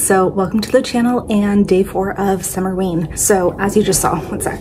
So welcome to the channel and day 4 of summerween. So as you just saw, one sec.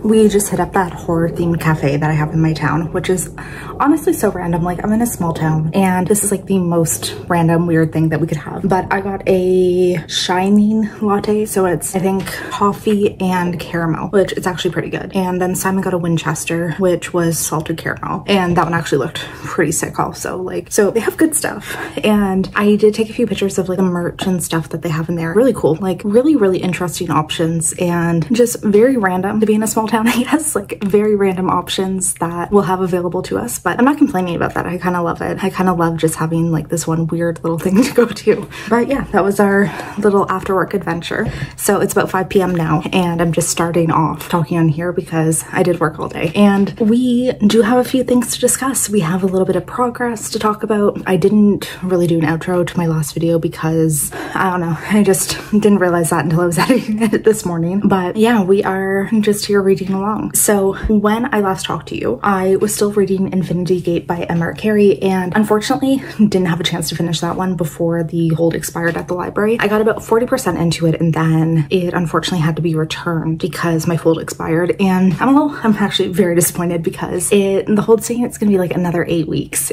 We just hit up that horror themed cafe that I have in my town, which is honestly so random. Like, I'm in a small town and this is like the most random weird thing that we could have. But I got a shining latte. So it's, I think, coffee and caramel, which is actually pretty good. And then Simon got a Winchester, which was salted caramel. And that one actually looked pretty sick also. Like, so they have good stuff. And I did take a few pictures of like the merch and stuff that they have in there. Really cool, like really interesting options and just very random to be in a small town. I guess, like very random options that we'll have available to us, but I'm not complaining about that. I kind of love it. I kind of love just having like this one weird little thing to go to. But yeah, that was our little after work adventure. So it's about 5 p.m. now and I'm just starting off talking on here because I did work all day and we do have a few things to discuss. We have a little bit of progress to talk about. I didn't really do an outro to my last video because I don't know, I just didn't realize that until I was editing it this morning. But yeah, we are just here reading along. So when I last talked to you, I was still reading Infinity Gate by Emma Carey and unfortunately didn't have a chance to finish that one before the hold expired at the library. I got about 40% into it and then it unfortunately had to be returned because my hold expired, and I'm actually very disappointed because the hold's saying it's gonna be like another 8 weeks.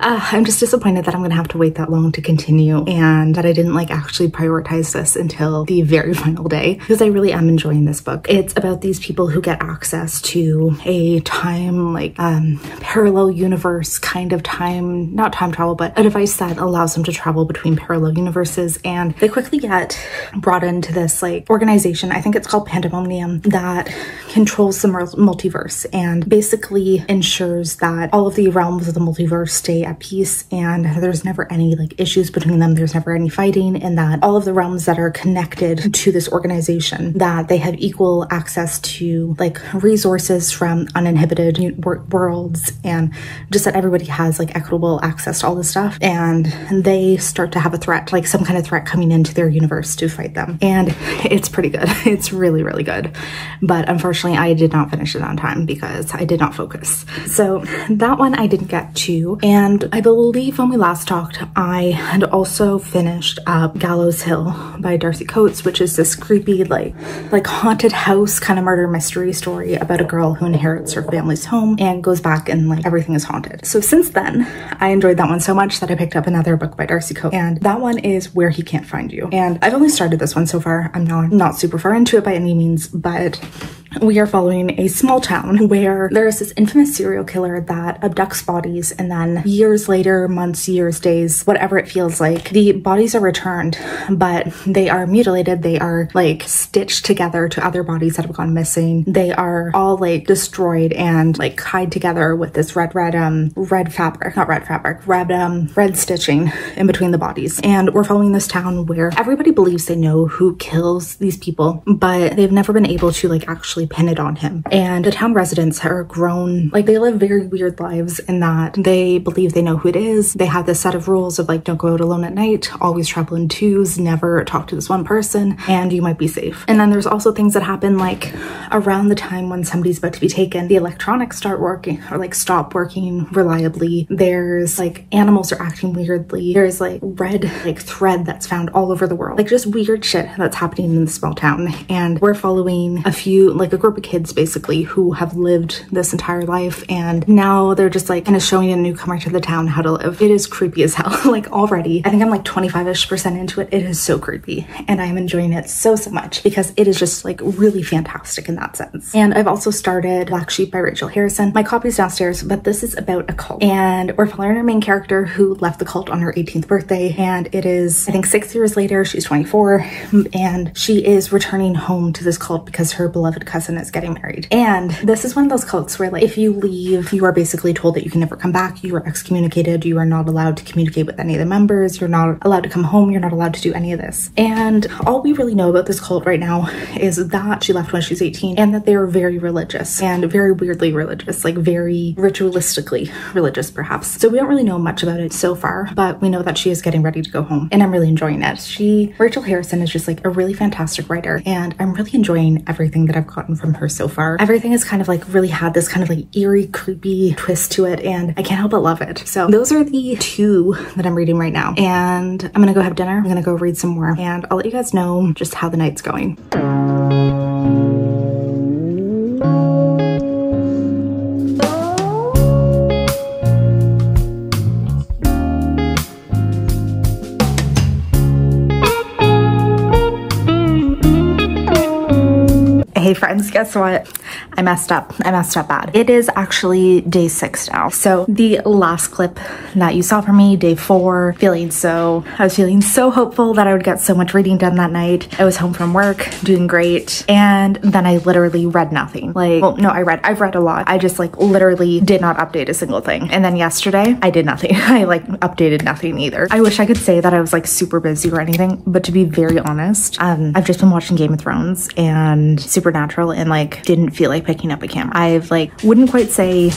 I'm just disappointed that I'm gonna have to wait that long to continue and that I didn't like actually prioritize this until the very final day because I really am enjoying this book. It's about these people who get access to a time like parallel universe kind of time, not time travel, but a device that allows them to travel between parallel universes, and they quickly get brought into this like organization, I think it's called Pandemonium, that controls the multiverse and basically ensures that all of the realms of the multiverse stay at peace and there's never any like issues between them, there's never any fighting, and that all of the realms that are connected to this organization, that they have equal access to like resources from uninhibited worlds, and just that everybody has like equitable access to all this stuff, and they start to have a threat, like some kind of threat coming into their universe to fight them. And it's pretty good. It's really good, but unfortunately I did not finish it on time because I did not focus. So that one I didn't get to, and I believe when we last talked, I had also finished up Gallows Hill by Darcy Coates, which is this creepy, like haunted house kind of murder mystery story about a girl who inherits her family's home and goes back and like everything is haunted. So since then, I enjoyed that one so much that I picked up another book by Darcy Coates, and that one is Where He Can't Find You. And I've only started this one so far. I'm not super far into it by any means, but we are following a small town where there is this infamous serial killer that abducts bodies, and then years later, months, years, days, whatever it feels like, the bodies are returned, but they are mutilated. They are like stitched together to other bodies that have gone missing. They are all like destroyed and like tied together with this red stitching in between the bodies. And we're following this town where everybody believes they know who kills these people, but they've never been able to like actually pin it on him. And the town residents are grown, like they live very weird lives in that they believe they know who it is. They have this set of rules of like, don't go out alone at night, always travel in twos, never talk to this one person, and you might be safe. And then there's also things that happen like around the time when somebody's about to be taken, the electronics start working or like stop working reliably. There's like animals are acting weirdly. There's like red like thread that's found all over the world, like just weird shit that's happening in the small town. And we're following a group of kids basically who have lived this entire life, and now they're just like kind of showing a newcomer to the town how to live. It is creepy as hell. Like already, I think I'm like 25-ish% into it. It is so creepy and I am enjoying it so much because it is just like really fantastic in that sense. And I've also started Black Sheep by Rachel Harrison. My copy's downstairs, but this is about a cult, and we're following our main character who left the cult on her 18th birthday, and it is I think 6 years later. She's 24 and she is returning home to this cult because her beloved cousin is getting married. And this is one of those cults where like if you leave, you are basically told that you can never come back. You are excommunicated. You are not allowed to communicate with any of the members. You're not allowed to come home. You're not allowed to do any of this. And all we really know about this cult right now is that she left when she was 18 and that they are very religious and very weirdly religious, like very ritualistically religious perhaps. So we don't really know much about it so far, but we know that she is getting ready to go home and I'm really enjoying it. Rachel Harrison is just like a really fantastic writer and I'm really enjoying everything that I've gotten gotten from her so far. Everything has kind of like really had this kind of like eerie, creepy twist to it, and I can't help but love it. So those are the two that I'm reading right now, and I'm gonna go have dinner. I'm gonna go read some more, and I'll let you guys know just how the night's going. Hey friends, guess what? I messed up. I messed up bad. It is actually day 6 now. So the last clip that you saw from me, day 4, I was feeling so hopeful that I would get so much reading done that night. I was home from work, doing great. And then I literally read nothing. Like, well, no, I've read a lot. I just like literally did not update a single thing. And then yesterday I did nothing. I like updated nothing either. I wish I could say that I was like super busy or anything, but to be very honest, I've just been watching Game of Thrones and Supernatural and like didn't feel like picking up a camera. I've like wouldn't quite say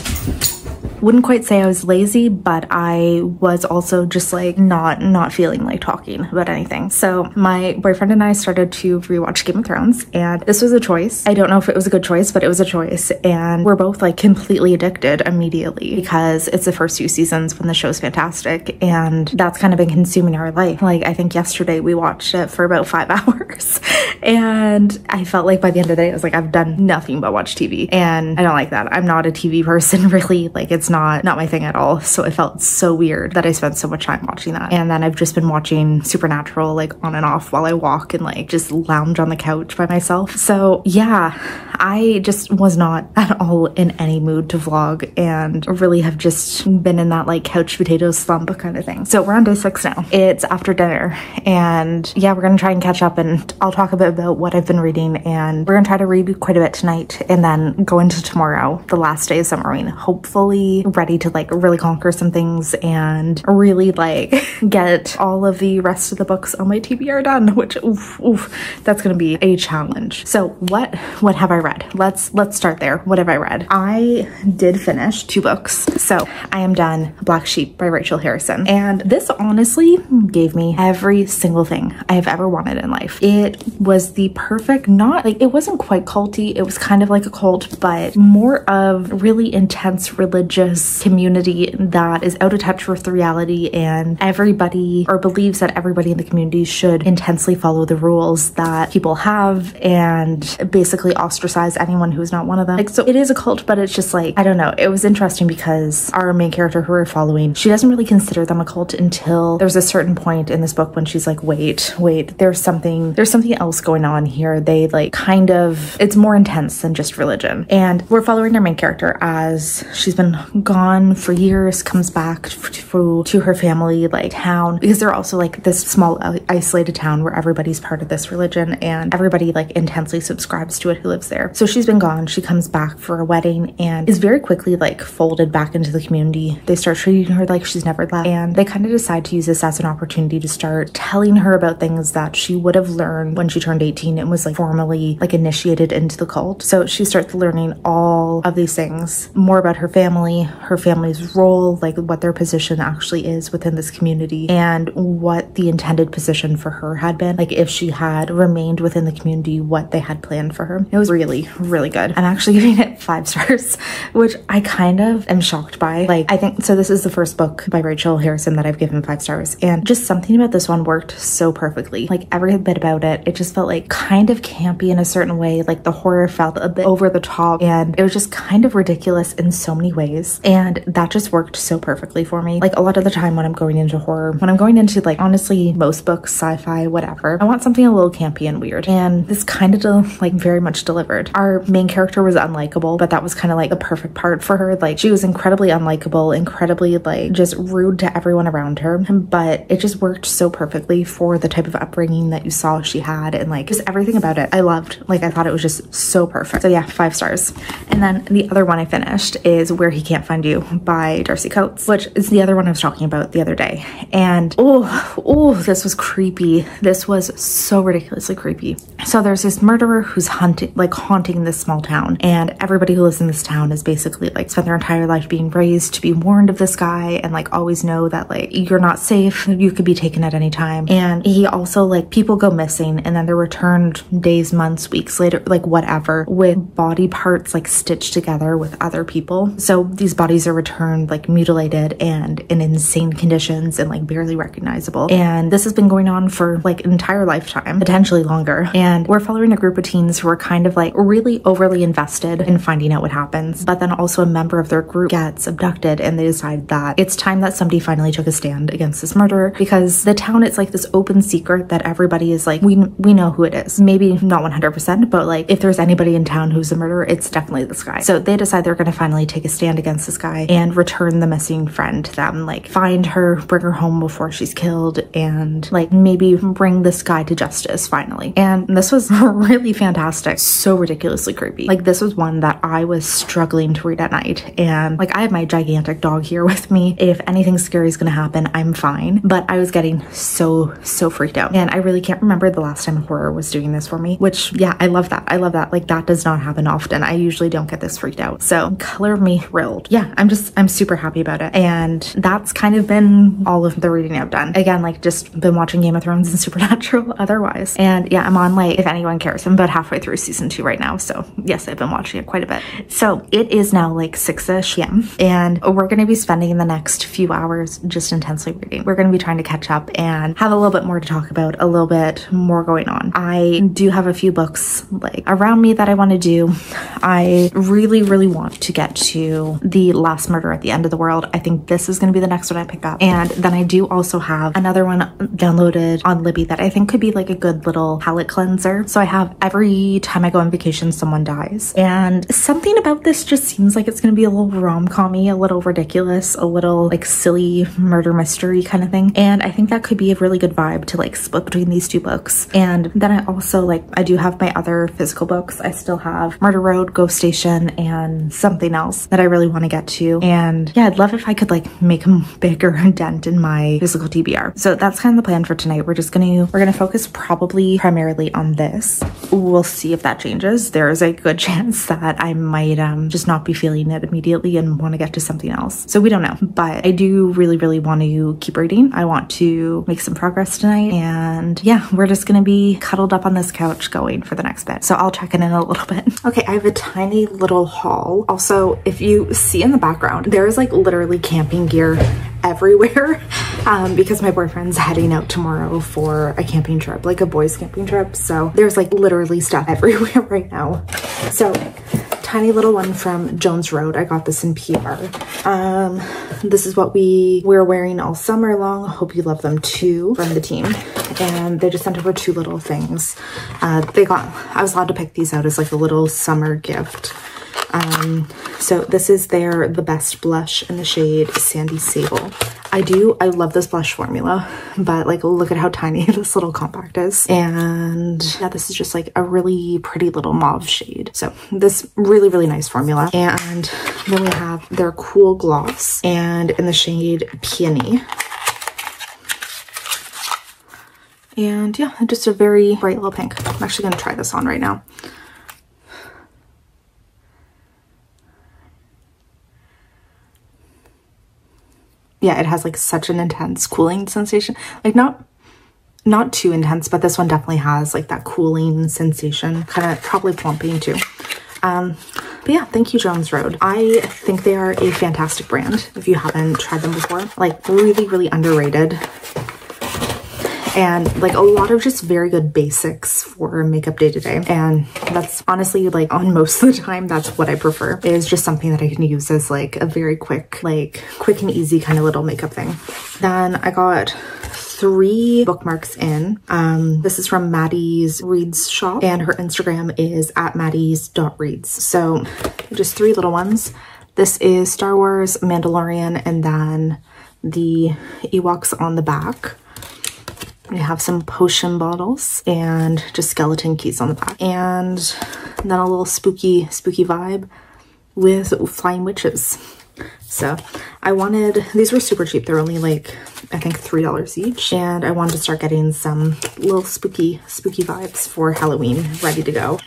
I was lazy, but I was also just like not feeling like talking about anything. So my boyfriend and I started to rewatch Game of Thrones, and this was a choice. I don't know if it was a good choice, but it was a choice, and we're both like completely addicted immediately because it's the first few seasons when the show's fantastic, and that's kind of been consuming our life. Like I think yesterday we watched it for about 5 hours and I felt like by the end of the day I was like, I've done nothing but watch TV, and I don't like that. I'm not a TV person really. Like it's not my thing at all. So it felt so weird that I spent so much time watching that. And then I've just been watching Supernatural like on and off while I walk and like just lounge on the couch by myself. So yeah, I just was not at all in any mood to vlog and really have just been in that like couch potato slump kind of thing. So we're on day 6 now. It's after dinner, and yeah, we're gonna try and catch up, and I'll talk a bit about what I've been reading, and we're gonna try to read quite a bit tonight and then go into tomorrow, the last day of summerween, hopefully ready to like really conquer some things and really like get all of the rest of the books on my TBR done, which oof, that's gonna be a challenge. So what have I read? Let's start there. What have I read? I did finish 2 books. So I am done Black Sheep by Rachel Harrison, and this honestly gave me every single thing I have ever wanted in life. It was the perfect, not like, it wasn't quite culty, it was kind of like a cult, but more of really intense religious community that is out of touch with reality, and everybody, or believes that everybody in the community should intensely follow the rules that people have and basically ostracize anyone who's not one of them. Like, so it is a cult, but it's just like, I don't know, it was interesting because our main character who we're following, she doesn't really consider them a cult until there's a certain point in this book when she's like, wait, there's something else going on here. They like kind of, it's more intense than just religion. And we're following our main character as she's been gone for years, comes back to her family like town, because they're also like this small isolated town where everybody's part of this religion and everybody like intensely subscribes to it who lives there. So she's been gone, she comes back for a wedding and is very quickly like folded back into the community. They start treating her like she's never left, and they kind of decide to use this as an opportunity to start telling her about things that she would have learned when she turned 18 and was like formally like initiated into the cult. So she starts learning all of these things, more about her family, her family's role, like what their position actually is within this community, and what the intended position for her had been, like if she had remained within the community, what they had planned for her. It was really, really good. I'm actually giving it 5 stars, which I kind of am shocked by. Like, I think, so this is the first book by Rachel Harrison that I've given 5 stars, and just something about this one worked so perfectly. Like every bit about it just felt like kind of campy in a certain way. Like the horror felt a bit over the top, and it was just kind of ridiculous in so many ways, and that just worked so perfectly for me. Like a lot of the time when I'm going into horror, when I'm going into like honestly most books, sci-fi, whatever, I want something a little campy and weird, and this kind of like very much delivered. Our main character was unlikable, but that was kind of like the perfect part for her. Like she was incredibly unlikable, incredibly like just rude to everyone around her, but it just worked so perfectly for the type of upbringing that you saw she had, and like just everything about it I loved. Like I thought it was just so perfect. So yeah, 5 stars. And then the other one I finished is Where He Can't Find You by Darcy Coates, which is the other one I was talking about the other day. And oh, this was creepy. This was so ridiculously creepy. So there's this murderer who's haunting haunting this small town, and everybody who lives in this town is basically like spent their entire life being raised to be warned of this guy and like always know that like you're not safe, you could be taken at any time. And he also, like, people go missing and then they're returned days, months, weeks later, like whatever, with body parts like stitched together with other people. So these bodies are returned like mutilated and in insane conditions and like barely recognizable. And this has been going on for like an entire lifetime, potentially longer. And we're following a group of teens who are kind of like really overly invested in finding out what happens, but then also a member of their group gets abducted and they decide that it's time that somebody finally took a stand against this murder, because the town, it's like this open secret that everybody is like, we know who it is. Maybe not 100%, but like if there's anybody in town who's a murderer, it's definitely this guy. So they decide they're going to finally take a stand against this guy and return the missing friend to them, like find her, bring her home before she's killed, and like maybe bring this guy to justice finally. And this was really fantastic, so ridiculously creepy. Like this was one that I was struggling to read at night, and like I have my gigantic dog here with me. If anything scary is gonna happen, I'm fine, but I was getting so freaked out, and I really can't remember the last time horror was doing this for me, which yeah, I love that. I love that. Like that does not happen often. I usually don't get this freaked out, so color me thrilled. Yeah, I'm super happy about it. And that's kind of been all of the reading I've done. Again, like just been watching Game of Thrones and Supernatural otherwise. And yeah, I'm on, like, if anyone cares, I'm about halfway through season 2 right now, so yes, I've been watching it quite a bit. So it is now like 6ish p.m. and we're going to be spending the next few hours just intensely reading. We're going to be trying to catch up and have a little bit more to talk about, a little bit more going on. I do have a few books like around me that I want to do. I really want to get to The Last Murder at the End of the World. I think this is going to be the next one I pick up. And then I do also have another one downloaded on Libby that I think could be like a good little palate cleanser. So I have Every Time I Go on Vacation Someone Dies, and something about this just seems like it's going to be a little rom-com-y, a little ridiculous, a little like silly murder mystery kind of thing. And I think that could be a really good vibe to like split between these two books. And then I also like, I do have my other physical books. I still have Murder Road, Ghost Station, and something else that I really want to get to. And yeah, I'd love if I could like make a bigger dent in my physical TBR. So that's kind of the plan for tonight. We're gonna focus probably primarily on this. We'll see if that changes. There is a good chance that I might just not be feeling it immediately and want to get to something else. So we don't know, but I do really want to keep reading. I want to make some progress tonight, and yeah, we're just gonna be cuddled up on this couch going for the next bit. So I'll check in a little bit. Okay, I have a tiny little haul. Also, if you see in the background, there's like literally camping gear everywhere because my boyfriend's heading out tomorrow for a camping trip, like a boys camping trip. So there's like literally stuff everywhere right now. So tiny little one from Jones Road. I got this in PR. This is what we're wearing all summer long. Hope you love them too, from the team. And they just sent over 2 little things. I was allowed to pick these out as like a little summer gift. So this is The Best Blush in the shade Sandy Sable. I love this blush formula, but like look at how tiny this little compact is. And yeah, this is just like a really pretty little mauve shade. So this really nice formula. And then we have their Cool Gloss, and in the shade Peony. And yeah, just a very bright little pink. I'm actually gonna try this on right now. Yeah, it has like such an intense cooling sensation. Like not too intense, but this one definitely has like that cooling sensation, kind of probably plumping too. But yeah, thank you, Jones Road. I think they are a fantastic brand. If you haven't tried them before, like really underrated. And like a lot of just very good basics for makeup day to day. And that's honestly like on most of the time, that's what I prefer, is just something that I can use as like a very quick and easy kind of little makeup thing. Then I got 3 bookmarks in. This is from Maddie's Reads shop, and her Instagram is @maddies.reads. So just 3 little ones. This is Star Wars, Mandalorian, and then the Ewoks on the back. We have some potion bottles and just skeleton keys on the back. And then a little spooky vibe with flying witches. So these were super cheap. They're only like, I think $3 each. And I wanted to start getting some little spooky vibes for Halloween ready to go.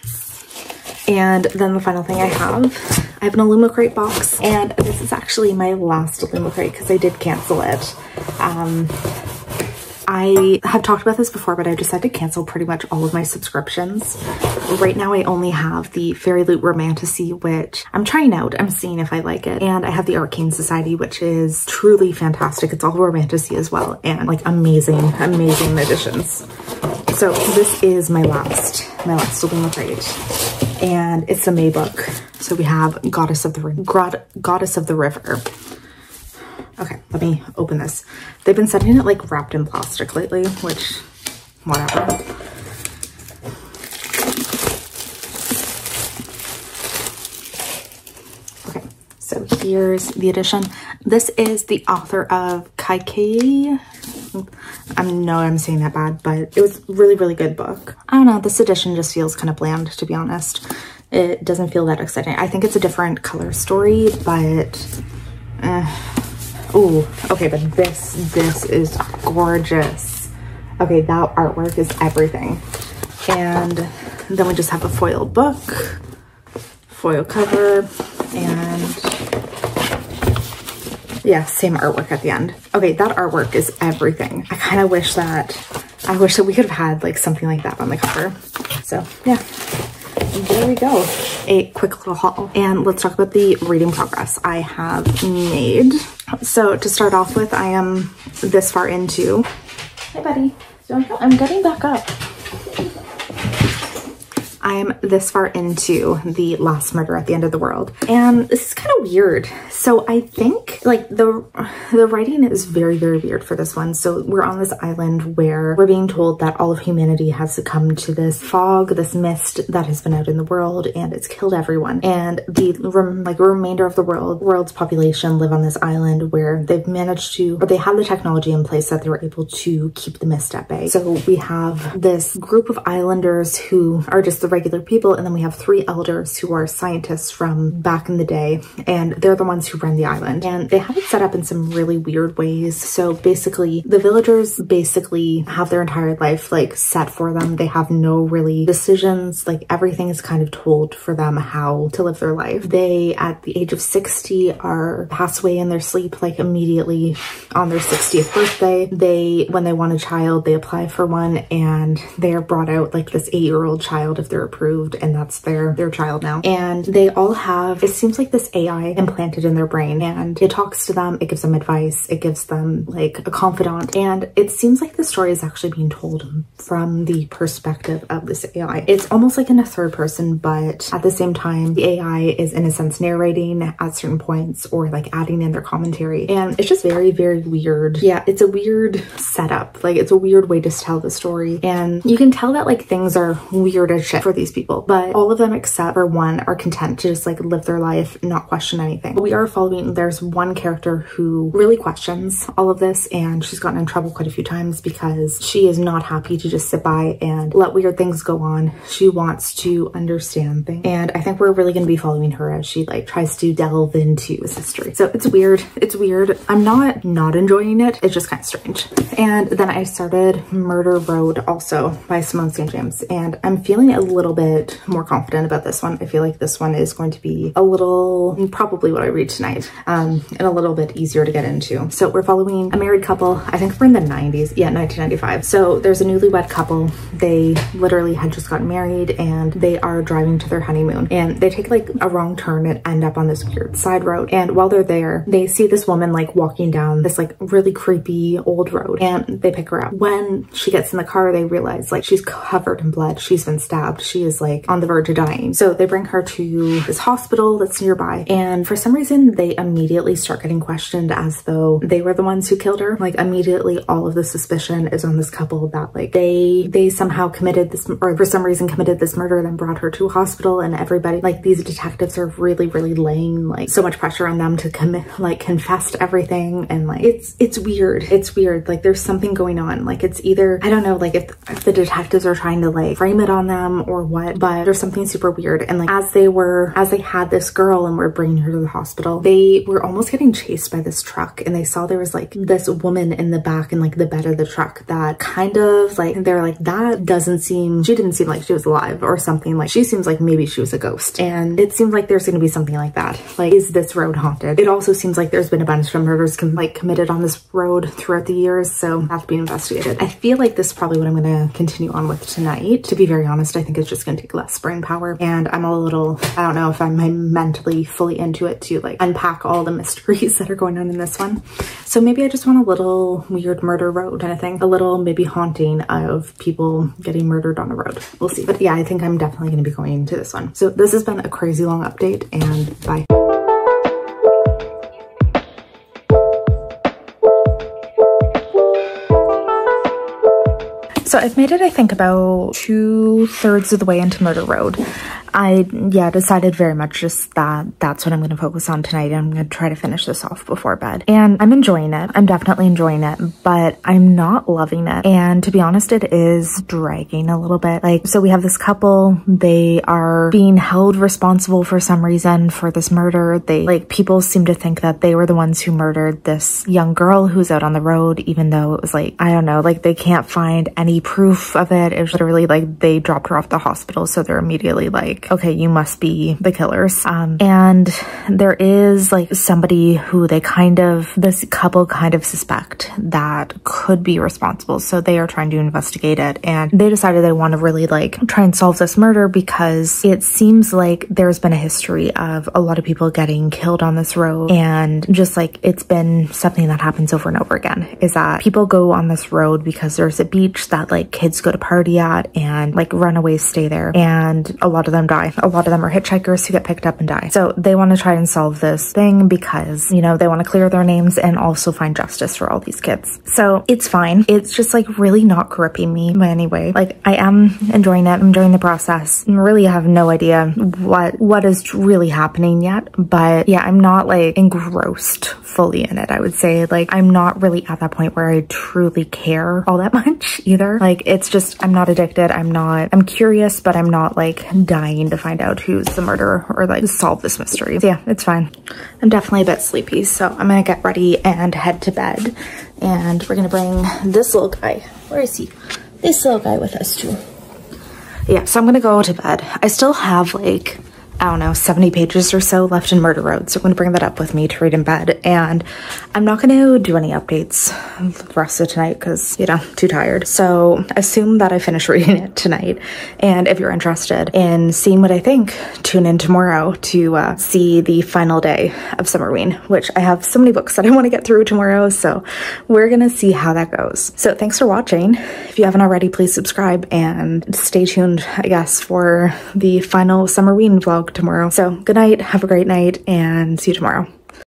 And then the final thing I have an Illumicrate box, and this is actually my last Illumicrate because I did cancel it. I have talked about this before, but I decided to cancel pretty much all of my subscriptions. Right now I only have the Fairy Loot Romantasy, which I'm trying out. I'm seeing if I like it. And I have the Arcane Society, which is truly fantastic. It's all Romantasy as well, and like amazing editions. So this is my last Illumicrate, and it's a May book. So we have Goddess of the River. Okay, let me open this. They've been sending it like wrapped in plastic lately, which, whatever. Okay, so here's the edition. This is the author of Kaikei. I know I'm saying that bad, but it was a really, really good book. I don't know, this edition just feels kind of bland, to be honest. It doesn't feel that exciting. I think it's a different color story, but oh, okay, but this is gorgeous. Okay, that artwork is everything. And then we just have a foiled book, foil cover, and yeah, same artwork at the end. Okay, that artwork is everything. I kind of wish that we could have had like something like that on the cover. So yeah, there we go. A quick little haul. And let's talk about the reading progress I have made. So to start off with, I am this far into, hey buddy, I'm getting back up. I'm this far into The Last Murder at the End of the World, and this is kind of weird. So I think like the writing is very, very weird for this one. So we're on this island where we're being told that all of humanity has succumbed to this fog, this mist that has been out in the world, and it's killed everyone. And the remainder of the world's population live on this island where they've managed to, or they have the technology in place that they were able to keep the mist at bay. So we have this group of islanders who are just the regular people, and then we have 3 elders who are scientists from back in the day, and they're the ones who run the island, and they have it set up in some really weird ways. So basically the villagers basically have their entire life like set for them. They have no really decisions, like everything is kind of told for them how to live their life. They at the age of 60 are pass away in their sleep, like immediately on their 60th birthday. When they want a child, they apply for one, and they are brought out like this 8-year-old child if they're approved, and that's their child now. And they all have, it seems like this AI implanted in their brain, and it talks to them, it gives them advice, it gives them like a confidant, and it seems like the story is actually being told from the perspective of this AI. It's almost like in a third person, but at the same time the AI is in a sense narrating at certain points or like adding in their commentary, and it's just very, very weird. Yeah, it's a weird setup. Like it's a weird way to tell the story, and you can tell that like things are weird as shit for these people, but all of them except for one are content to just like live their life, not question anything. But we are following, there's one character who really questions all of this, and she's gotten in trouble quite a few times because she is not happy to just sit by and let weird things go on. She wants to understand things, and I think we're really going to be following her as she like tries to delve into this history. So it's weird. It's weird. I'm not enjoying it. It's just kind of strange. And then I started Murder Road also by Simone St. James, and I'm feeling a little bit more confident about this one. I feel like this one is going to be a little, probably what I read tonight, and a little bit easier to get into. So we're following a married couple. I think we're in the 90s. Yeah, 1995. So there's a newlywed couple. They literally had just gotten married, and they are driving to their honeymoon, and they take like a wrong turn and end up on this weird side road. And while they're there, they see this woman like walking down this like really creepy old road, and they pick her up. When she gets in the car, they realize like she's covered in blood. She's been stabbed. She is like on the verge of dying. So they bring her to this hospital that's nearby, and for some reason they immediately start getting questioned as though they were the ones who killed her. Like immediately all of the suspicion is on this couple that like they somehow committed this, or for some reason committed this murder, then brought her to a hospital, and everybody, like these detectives are really, really laying like so much pressure on them to confess to everything. And like it's weird. It's weird. Like there's something going on. Like it's either, I don't know, like if the detectives are trying to like frame it on them, or or what, but there's something super weird. And like as they had this girl and were bringing her to the hospital, they were almost getting chased by this truck, and they saw there was like this woman in the back in like the bed of the truck that kind of like, they're like, that doesn't seem, she didn't seem like she was alive or something. Like she seems like maybe she was a ghost. And it seems like there's going to be something like that. Like, is this road haunted? It also seems like there's been a bunch of murders committed on this road throughout the years, so have to be investigated. I feel like this is probably what I'm going to continue on with tonight. To be very honest, I think it's just going to take less brain power, and I'm a little, I don't know if I'm mentally fully into it to like unpack all the mysteries that are going on in this one. So maybe I just want a little weird murder road kind of thing, a little maybe haunting of people getting murdered on a road. We'll see. But yeah, I think I'm definitely going to be going to this one. So this has been a crazy long update, and bye. So I've made it, I think, about 2/3 of the way into Murder Road. I decided very much just that that's what I'm going to focus on tonight. I'm going to try to finish this off before bed. And I'm enjoying it. I'm definitely enjoying it, but I'm not loving it. And to be honest, it is dragging a little bit. Like, so we have this couple, they are being held responsible for some reason for this murder. People seem to think that they were the ones who murdered this young girl who's out on the road, even though it was like, I don't know, like they can't find any proof of it. It was literally like they dropped her off at the hospital, so they're immediately like, okay, you must be the killers. And there is like somebody who this couple kind of suspect that could be responsible. So they are trying to investigate it, and they decided they want to really like try and solve this murder because it seems like there's been a history of a lot of people getting killed on this road. And just like it's been something that happens over and over again, is that people go on this road because there's a beach that like kids go to party at, and like runaways stay there, and a lot of them die. A lot of them are hitchhikers who get picked up and die. So they want to try and solve this thing because, you know, they want to clear their names and also find justice for all these kids. So it's fine. It's just like really not gripping me by any way. Like I am enjoying it. I'm enjoying the process. I really have no idea what is really happening yet. But yeah, I'm not like engrossed fully in it. I would say like I'm not really at that point where I truly care all that much either. Like it's just, I'm not addicted. I'm curious, but I'm not like dying to find out who's the murderer or like solve this mystery. So yeah, it's fine. I'm definitely a bit sleepy, so I'm gonna get ready and head to bed. And we're gonna bring this little guy. Where is he? This little guy with us too. Yeah, so I'm gonna go to bed. I still have like, I don't know, 70 pages or so left in Murder Road. So I'm going to bring that up with me to read in bed. And I'm not going to do any updates the rest of tonight because, you know, too tired. So assume that I finish reading it tonight. And if you're interested in seeing what I think, tune in tomorrow to see the final day of Summerween, which I have so many books that I want to get through tomorrow. So we're going to see how that goes. So thanks for watching. If you haven't already, please subscribe and stay tuned, I guess, for the final Summerween vlog tomorrow. So good night, have a great night, and see you tomorrow.